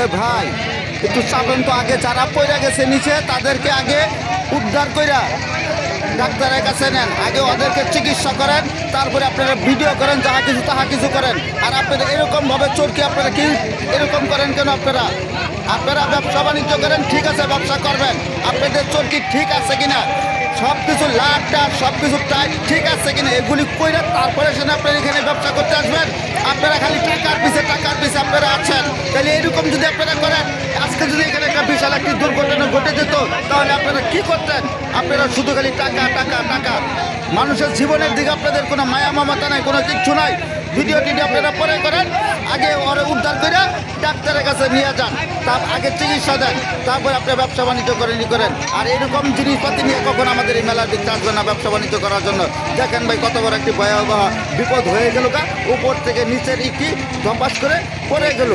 এ ভাই একটু চাপেন তো, আগে যারা পড়ে গেছে নিচে তাদেরকে আগে উদ্ধার কইরা ডাক্তারের কাছে নেন, আগে ওদেরকে চিকিৎসা করেন, তারপরে আপনারা ভিডিও করেন, যাহা কিছু তাহা কিছু করেন। আর আপনারা এরকমভাবে চোরকি আপনারা কি এরকম করেন কেন? আপনারা ব্যবসা বাণিজ্য করেন, ঠিক আছে, ব্যবসা করবেন, আপনাদের চোরকি ঠিক আছে কিনা, সব কিছু লাখ টাক সব কিছু টাইট ঠিক আছে কিনা, এগুলি কইরা তারপরে সেটা আপনারা এখানে ব্যবসা করতে আসবেন। আপনারা খালি টাকার পিছে আপনারা আছেন। তাহলে এরকম যদি আপনারা করেন, আজকে যদি এখানে একটা বিশাল একটি দুর্ঘটনা ঘটে যেত, তাহলে আপনারা কি করতেন? আপনারা শুধু খালি টাকা টাকা টাকা, মানুষের জীবনের দিকে আপনাদের কোনো মায়া মমতা নাই, কোনো কিচ্ছু নাই। ভিডিও আপনারা পরে করেন, আগে ওরা উদ্ধার করে ডাক্তারের কাছে নিয়ে যান, তার আগে চিকিৎসা দেন, তারপর আপনি ব্যবসা বাণিজ্য করেন। আর এরকম জিনিসপাতি নিয়ে কখন আমাদের এই মেলার দিকটা আসবে না ব্যবসা বাণিজ্য করার জন্য। দেখেন ভাই কত বড় একটি ভয়াবহ বিপদ হয়ে গেল, উপর থেকে নিচের ইটি ধপাস করে পড়ে গেল।